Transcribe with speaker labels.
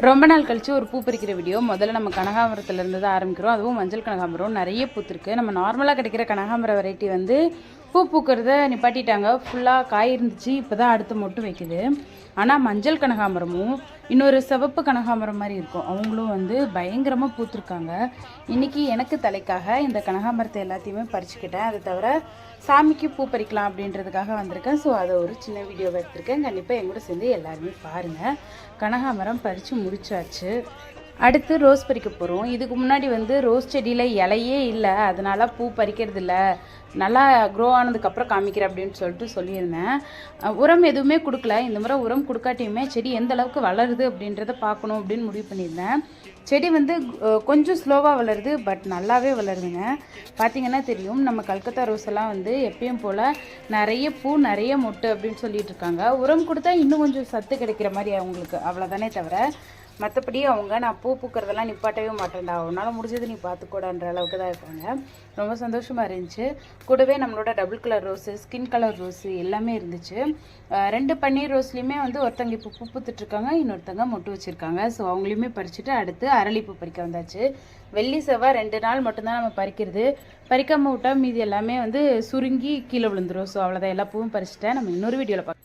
Speaker 1: ரொம்ப நாள் கழிச்சு ஒரு பூ பறிக்கிற வீடியோ. முதல்ல நம்ம கனகாம்பரத்துலேருந்து தான் ஆரம்பிக்கிறோம். அதுவும் மஞ்சள் கனகாம்பரம் நிறைய பூத்துருக்கு. நம்ம நார்மலாக கிடைக்கிற கனகாம்பர வெரைட்டி வந்து பூ பூக்கிறத நிப்பாட்டிட்டாங்க. ஃபுல்லாக காய் இருந்துச்சு, இப்போ தான் அடுத்து மொட்டு வைக்குது. ஆனால் மஞ்சள் கனகாம்பரமும் இன்னொரு சிவப்பு கனகாம்பரம் மாதிரி இருக்கும், அவங்களும் வந்து பயங்கரமாக பூத்துருக்காங்க. இன்றைக்கி எனக்கு தலைக்காக இந்த கனகாம்பரத்தை எல்லாத்தையுமே பறிச்சுக்கிட்டேன். அதை தவிர சாமிக்கு பூ பறிக்கலாம் அப்படின்றதுக்காக வந்திருக்கேன். ஸோ அதை ஒரு சின்ன வீடியோவை எடுத்திருக்கேன். கண்டிப்பாக எங்கூட சேர்ந்து எல்லாருமே பாருங்கள். கனகாம்பரம் பறித்து முடிச்சாச்சு. அடுத்து ரோஸ் பறிக்க போகிறோம். இதுக்கு முன்னாடி வந்து ரோஸ் செடியில் இலையே இல்லை, அதனால் பூ பறிக்கிறது இல்லை, நல்லா க்ரோ ஆனதுக்கப்புறம் காமிக்கிறேன் அப்படின்னு சொல்லிட்டு சொல்லியிருந்தேன். உரம் எதுவுமே கொடுக்கல. இந்த முறை உரம் கொடுக்காட்டியுமே செடி எந்த அளவுக்கு வளருது அப்படின்றத பார்க்கணும் அப்படின்னு முடிவு பண்ணியிருந்தேன். செடி வந்து கொஞ்சம் ஸ்லோவாக வளருது, பட் நல்லாவே வளருதுங்க. பார்த்திங்கன்னா தெரியும், நம்ம கல்கத்தா ரோஸ் எல்லாம் வந்து எப்பயும் போல் நிறைய பூ நிறைய மொட்டு அப்படின்னு சொல்லிட்டு இருக்காங்க. உரம் கொடுத்தா இன்னும் கொஞ்சம் சத்து கிடைக்கிற மாதிரி அவங்களுக்கு, அவ்வளோதானே தவிர மற்றபடி அவங்க நான் பூ பூக்கிறதெல்லாம் நிப்பாட்டவே மாட்டேன்டா, உன்னால் முடிஞ்சது நீ பார்த்துக்கூடான்ற அளவுக்கு தான் இருக்காங்க. ரொம்ப சந்தோஷமாக இருந்துச்சு. கூடவே நம்மளோட double colour rose, skin colour rose எல்லாமே இருந்துச்சு. 2 பன்னீர் ரோஸ்லேயுமே வந்து ஒருத்தங்க இப்போ பூ பூத்துட்ருக்காங்க, இன்னொருத்தங்க மொட்டு வச்சுருக்காங்க. ஸோ அவங்களையுமே பறிச்சுட்டு அடுத்து அரளிப்பூ பறிக்க வந்தாச்சு. வெள்ளி செவ்வாய் 2 நாள் மட்டும்தான் நம்ம பறிக்கிறது. பறிக்காமல் விட்டால் மீதி எல்லாமே வந்து சுருங்கி கீழே விழுந்துடும். ஸோ அவ்வளோதான், எல்லா பூவும் பறிச்சுட்டேன். நம்ம இன்னொரு வீடியோவில் பார்க்கலாம்.